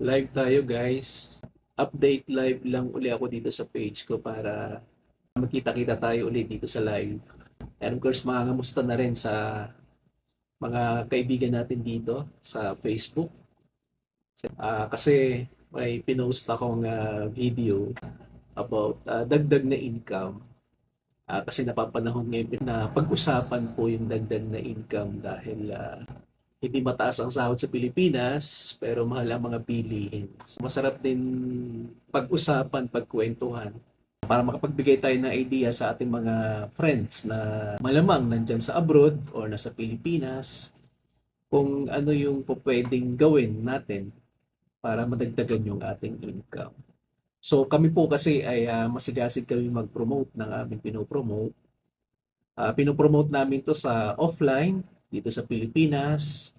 Live tayo guys. Update live lang uli ako dito sa page ko para magkita-kita tayo ulit dito sa live. And of course, mangangamusta na rin sa mga kaibigan natin dito sa Facebook. Kasi may pinost akong video about dagdag na income. Kasi napapanahon ngayon na pag-usapan po yung dagdag na income dahil hindi mataas ang sahod sa Pilipinas, pero mahal ang mga bilihin. So, masarap din pag-usapan, pagkwentuhan, para makapagbigay tayo ng idea sa ating mga friends na malamang nandyan sa abroad or nasa Pilipinas, kung ano yung pwedeng gawin natin para madagdagan yung ating income. So kami po kasi ay masigasig kami mag-promote ng aming pinopromote. Pinopromote namin to sa offline, dito sa Pilipinas.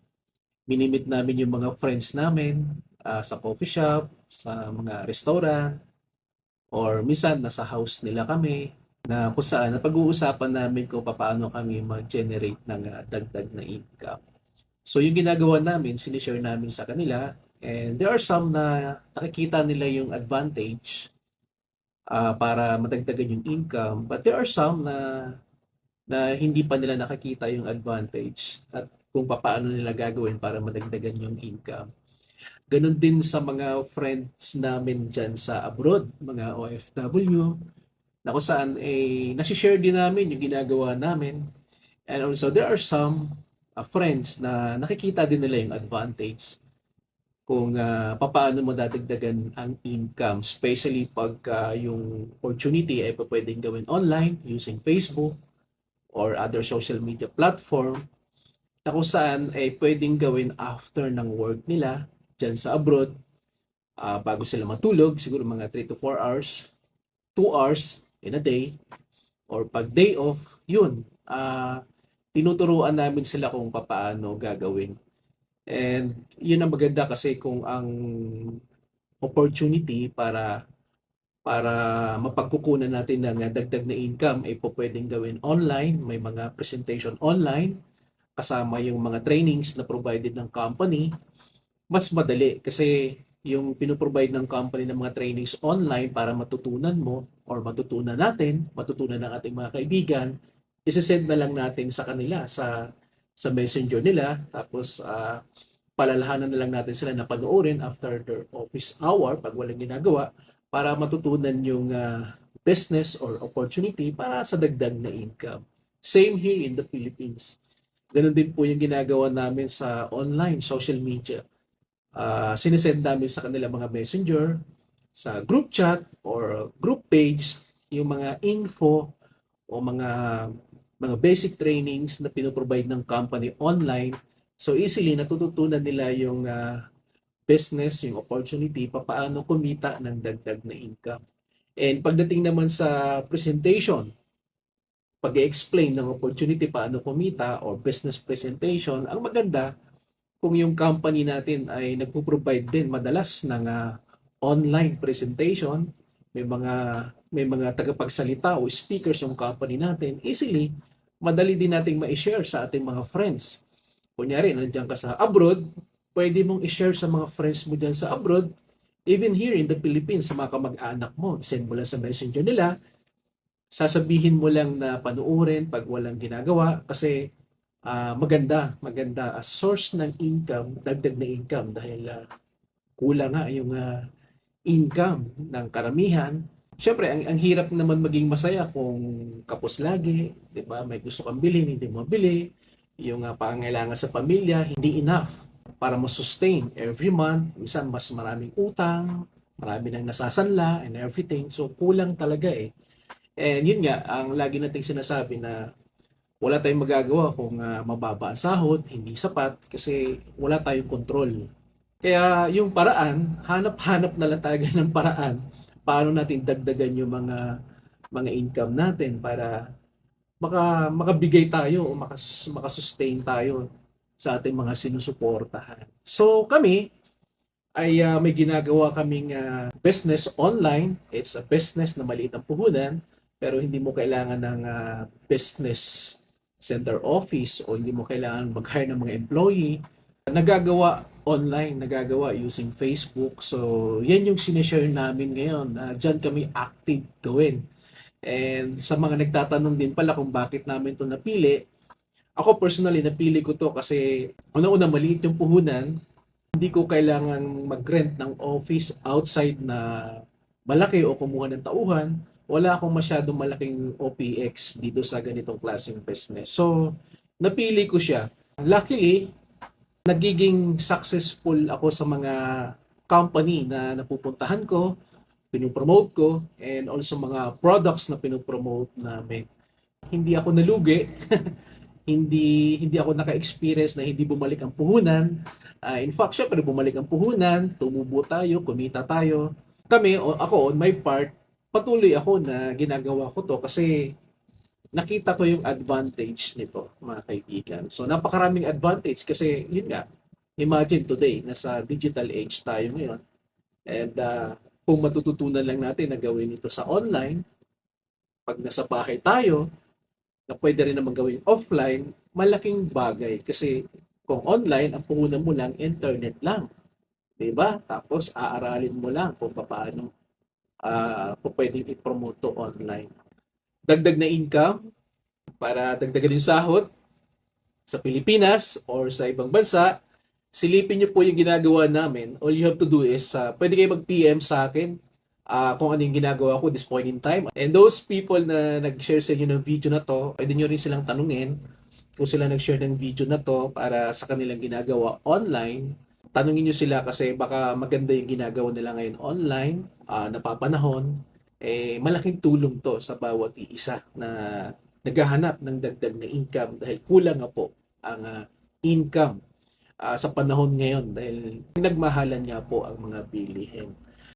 Minimit namin yung mga friends namin sa coffee shop, sa mga restaurant, or minsan nasa house nila kami na kung saan napag-uusapan namin kung paano kami mag-generate ng dagdag na income. So yung ginagawa namin, sinishare namin sa kanila, and there are some na nakikita nila yung advantage para madagdagan yung income, but there are some na hindi pa nila nakakita yung advantage at kung paano nila gagawin para madagdagan yung income. Ganon din sa mga friends namin dyan sa abroad, mga OFW, na kung saan nasi-share din namin yung ginagawa namin. And also, there are some friends na nakikita din nila yung advantage kung paano mo dadagdagan ang income, especially pag yung opportunity ay pwedeng gawin online using Facebook or other social media platform na kung saan ay pwedeng gawin after ng work nila dyan sa abroad bago sila matulog, siguro mga 3 to 4 hours, 2 hours in a day, or pag day off, yun, tinuturuan namin sila kung paano gagawin. And yun ang maganda kasi kung ang opportunity para mapagkukunan natin ng dagdag na income ay pwedeng gawin online, may mga presentation online, kasama yung mga trainings na provided ng company, mas madali kasi yung pinoprovide ng company ng mga trainings online para matutunan mo or matutunan natin, matutunan ng ating mga kaibigan, isesend na lang natin sa kanila sa messenger nila, tapos palalahanan na lang natin sila na panoorin after their office hour pag walang ginagawa para matutunan yung business or opportunity para sa dagdag na income. Same here in the Philippines. Ganun din po yung ginagawa namin sa online social media. Sinesend namin sa kanila mga messenger, sa group chat or group page, yung mga info o mga basic trainings na pinoprovide ng company online. So easily natututunan nila yung business, yung opportunity, paano kumita ng dagdag na income. And pagdating naman sa presentation, pag-explain ng opportunity paano kumita or business presentation, ang maganda kung yung company natin ay nagpo-provide din madalas ng online presentation, may mga tagapagsalita o speakers yung company natin, easily madali din nating ma-share sa ating mga friends. Kunyari, nandiyan ka sa abroad, pwede mong i-share sa mga friends mo dyan sa abroad, even here in the Philippines, sa mga kamag-anak mo, send mo lang sa messenger nila, sasabihin mo lang na panuorin pag walang ginagawa kasi maganda as source ng income, dagdag na income dahil kulang nga yung income ng karamihan. Siyempre, ang hirap naman maging masaya kung kapos lagi, 'di ba? May gusto kang bilhin, hindi mo mabili. Yung pangangailangan sa pamilya, hindi enough para ma-sustain every month. Minsan mas maraming utang, marami nang nasasanla and everything. So kulang talaga eh. And yun nga, ang lagi nating sinasabi na wala tayong magagawa kung mababa ang sahod, hindi sapat kasi wala tayong kontrol. Kaya yung paraan, hanap-hanap na lang talaga ng paraan paano natin dagdagan yung mga income natin para makabigay tayo o makasustain tayo sa ating mga sinusuportahan. So kami ay may ginagawa kaming business online. It's a business na maliit ang puhunan pero hindi mo kailangan ng business center office o hindi mo kailangan mag-hire ng mga employee. Nagagawa online nagagawa using Facebook. So, yan yung sinishare namin ngayon. Diyan kami active gawin. And sa mga nagtatanong din pala kung bakit namin to napili, ako personally napili ko to kasi una-una maliit yung puhunan. Hindi ko kailangan mag-rent ng office outside na malaki o kumuha ng tauhan. Wala akong masyadong malaking OPX dito sa ganitong klaseng business. So, napili ko siya. Luckily, nagiging successful ako sa mga company na napupuntahan ko, pinopromote ko, and also mga products na pinopromote namin. Hindi ako nalugi, hindi ako naka-experience na hindi bumalik ang puhunan. In fact, syempre bumalik ang puhunan, tumubo tayo, kumita tayo. Kami, ako on my part, patuloy ako na ginagawa ko to kasi nakita ko yung advantage nito, mga kaibigan. So, napakaraming advantage kasi, yun nga, imagine today, nasa digital age tayo ngayon. And kung matututunan lang natin na gawin ito sa online, pag nasa bahay tayo, na pwede rin naman gawin offline, malaking bagay. Kasi kung online, ang puhunan mo lang, internet lang. Diba? Tapos, aaralin mo lang kung paano pwedeng i-promote to online. Dagdag na income, para dagdagan yung sahod sa Pilipinas or sa ibang bansa, silipin niyo po yung ginagawa namin. All you have to do is, pwede kayo mag-PM sa akin kung ano yung ginagawa ko this point in time. And those people na nag-share sa inyo ng video na to, pwede nyo rin silang tanungin kung sila nag-share ng video na to para sa kanilang ginagawa online. Tanungin nyo sila kasi baka maganda yung ginagawa nila ngayon online, napapanahon. Malaking tulong to sa bawat iisa na naghahanap ng dagdag na income dahil kulang nga po ang income sa panahon ngayon dahil nagmahalan nga po ang mga bilihin.